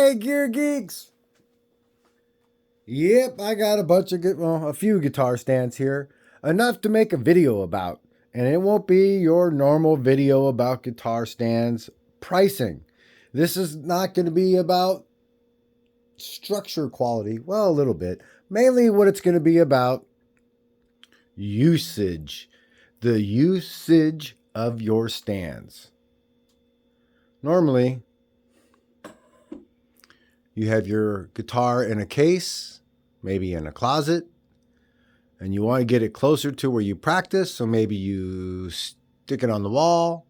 Hey, Gear Geeks! Yep, I got a few guitar stands here, enough to make a video about. And it won't be your normal video about guitar stands pricing. This is not going to be about structure quality. Well, a little bit. Mainly what it's going to be about usage. The usage of your stands. Normally, you have your guitar in a case, maybe in a closet, and you want to get it closer to where you practice, so maybe you stick it on the wall.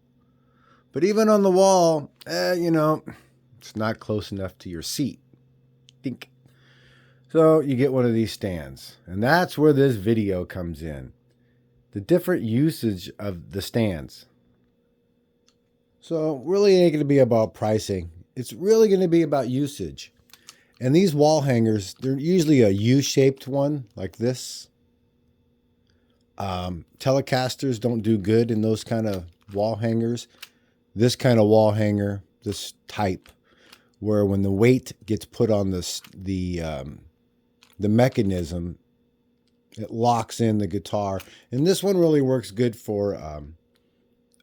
But even on the wall, it's not close enough to your seat. Think. So you get one of these stands, and that's where this video comes in. The different usage of the stands. So really ain't going to be about pricing. It's really going to be about usage. And these wall hangers, they're usually a U-shaped one like this. Telecasters don't do good in those kind of wall hangers. This kind of wall hanger, this type, where when the weight gets put on the mechanism, it locks in the guitar. And this one really works good for,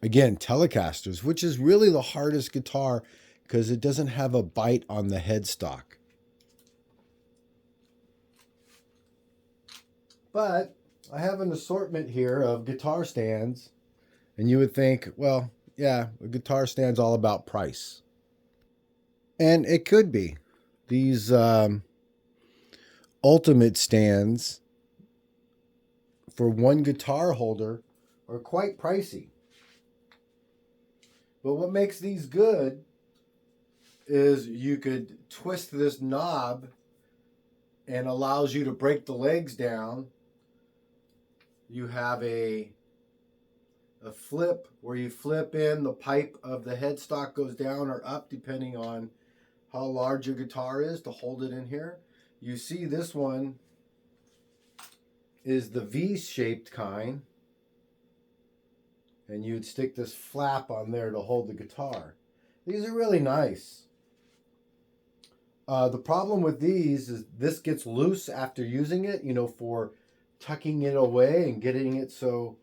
again, Telecasters, which is really the hardest guitar because it doesn't have a bite on the headstock. But I have an assortment here of guitar stands, and you would think, well, yeah, a guitar stand's all about price. And it could be. These ultimate stands for one guitar holder are quite pricey. But what makes these good is you could twist this knob and allows you to break the legs down. You have a flip where you flip in, the pipe of the headstock goes down or up depending on how large your guitar is to hold it in here. You see this one is the V-shaped kind, and you'd stick this flap on there to hold the guitar. These are really nice. The problem with these is this gets loose after using it, for tucking it away and getting it so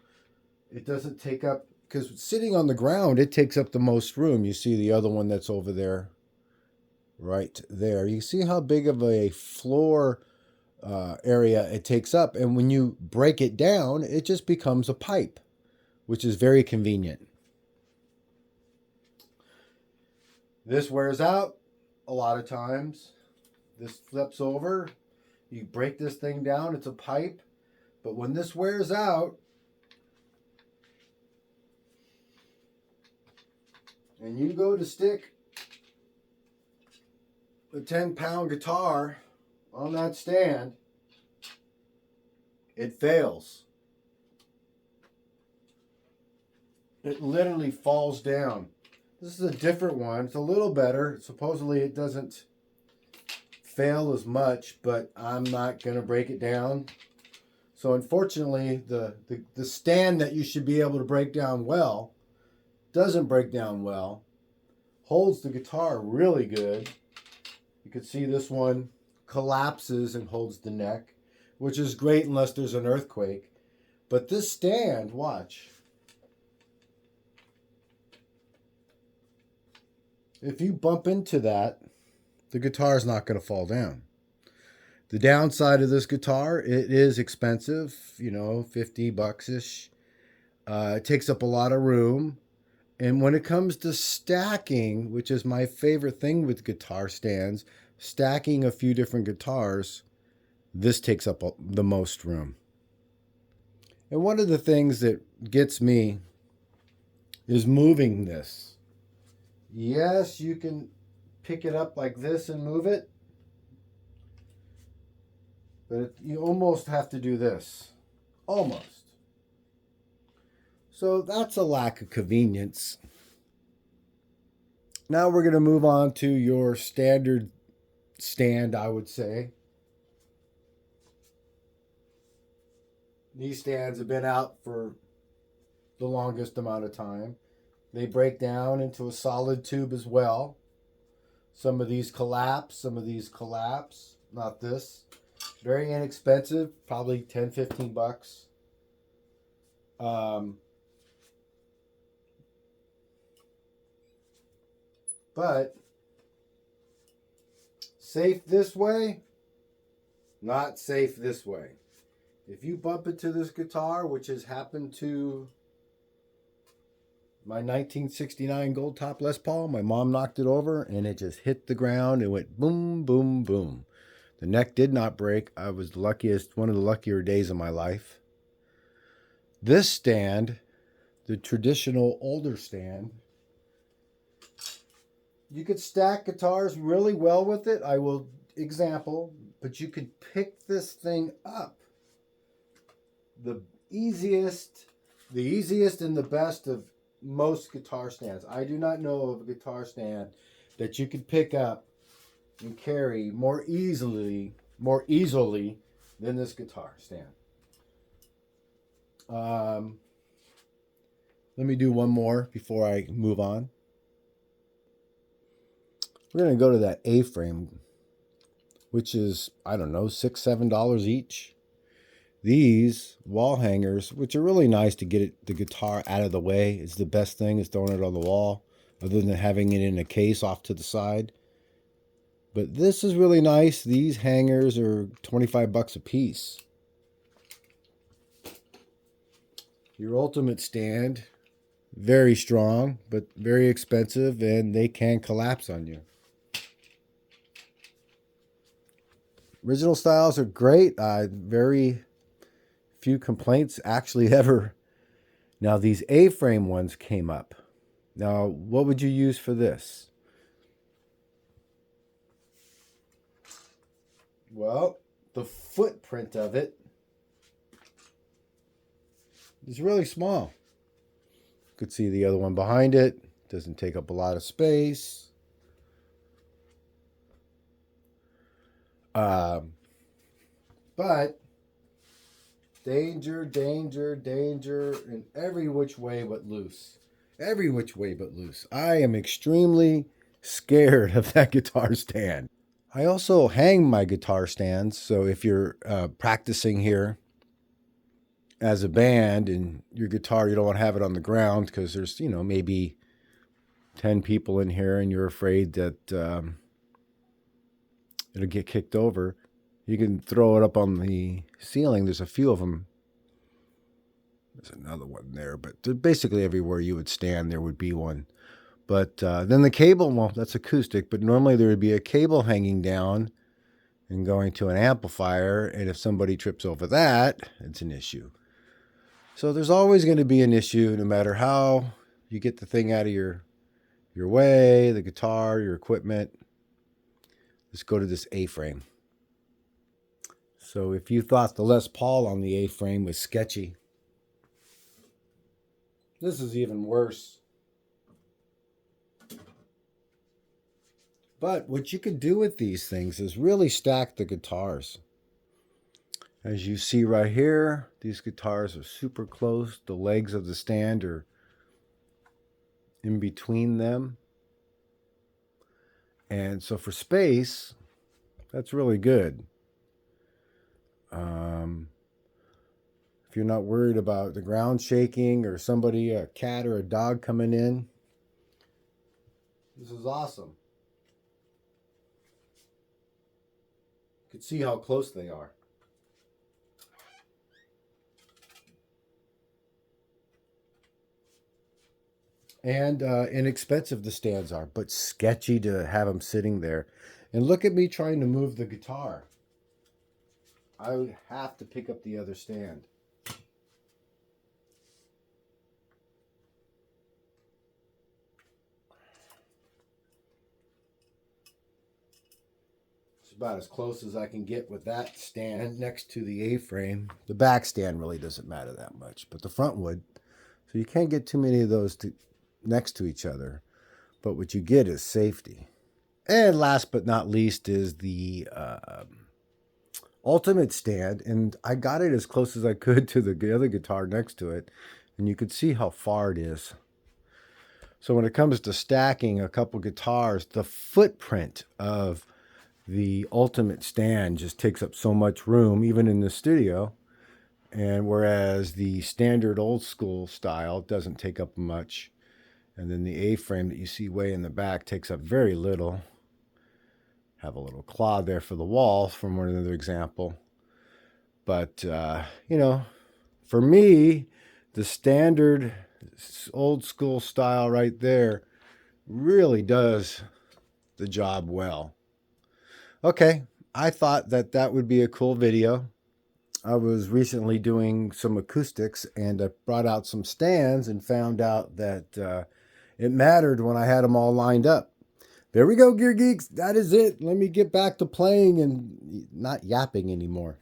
it doesn't take up, because sitting on the ground, it takes up the most room. You see the other one that's over there, right there. You see how big of a floor area it takes up. And when you break it down, it just becomes a pipe, which is very convenient. This wears out a lot of times. This flips over. You break this thing down, it's a pipe. But when this wears out, and you go to stick a 10-pound guitar on that stand, it fails. It literally falls down. This is a different one. It's a little better. Supposedly it doesn't fail as much, but I'm not going to break it down. So unfortunately, the stand that you should be able to break down well doesn't break down well. Holds the guitar really good. You can see this one collapses and holds the neck, which is great unless there's an earthquake. But this stand, watch. If you bump into that, the guitar is not going to fall down. The downside of this guitar, it is expensive, $50-ish. It takes up a lot of room. And when it comes to stacking, which is my favorite thing with guitar stands, stacking a few different guitars, this takes up the most room. And one of the things that gets me is moving this. Yes, you can pick it up like this and move it. But you almost have to do this. Almost. So that's a lack of convenience. Now we're going to move on to your standard stand, I would say. These stands have been out for the longest amount of time. They break down into a solid tube as well. Some of these collapse, some of these collapse. Not this. Very inexpensive, probably 10, 15 bucks. Um, but safe this way, not safe this way. If you bump into this guitar, which has happened to my 1969 Gold Top Les Paul, my mom knocked it over and it just hit the ground and went boom, boom, boom. The neck did not break. I was the luckiest, one of the luckier days of my life. This stand, the traditional older stand, you could stack guitars really well with it. I will example, but you could pick this thing up. The easiest and the best of most guitar stands. I do not know of a guitar stand that you could pick up and carry more easily than this guitar stand. Let me do one more before I move on. We're going to go to that A-frame, which is, I don't know, $6, $7 each. These wall hangers, which are really nice to get the guitar out of the way, is the best thing, is throwing it on the wall, other than having it in a case off to the side. But this is really nice. These hangers are 25 bucks a piece. Your ultimate stand, very strong, but very expensive, and they can collapse on you. Original styles are great. Very few complaints actually ever. Now these A-frame ones came up. Now what would you use for this? Well, the footprint of it is really small. You could see the other one behind it. Doesn't take up a lot of space. But danger, danger, danger in every which way but loose. Every which way but loose. I am extremely scared of that guitar stand. I also hang my guitar stands, so if you're practicing here as a band and your guitar, you don't want to have it on the ground because there's, maybe 10 people in here and you're afraid that it'll get kicked over. You can throw it up on the ceiling. There's a few of them. There's another one there, but basically everywhere you would stand, there would be one. But then the cable, well, that's acoustic, but normally there would be a cable hanging down and going to an amplifier, and if somebody trips over that, it's an issue. So there's always going to be an issue, no matter how you get the thing out of your way, the guitar, your equipment. Let's go to this A-frame. So if you thought the Les Paul on the A-frame was sketchy, this is even worse. But what you can do with these things is really stack the guitars. As you see right here, these guitars are super close. The legs of the stand are in between them. And so for space, that's really good. If you're not worried about the ground shaking or somebody, a cat or a dog coming in, this is awesome. You can see how close they are. And inexpensive the stands are, but sketchy to have them sitting there. And look at me trying to move the guitar. I would have to pick up the other stand. It's about as close as I can get with that stand next to the A-frame. The back stand really doesn't matter that much, but the front would. So you can't get too many of those next to each other. But what you get is safety. And last but not least is the ultimate stand, and I got it as close as I could to the other guitar next to it, and you could see how far it is So when it comes to stacking a couple guitars, the footprint of the ultimate stand just takes up so much room, even in the studio. And whereas the standard old school style doesn't take up much. And then the A-frame that you see way in the back takes up very little. Have a little claw there for the wall from another example. But, for me, the standard old school style right there really does the job well. Okay, I thought that would be a cool video. I was recently doing some acoustics and I brought out some stands and found out that it mattered when I had them all lined up. There we go, Gear Geeks. That is it. Let me get back to playing and not yapping anymore.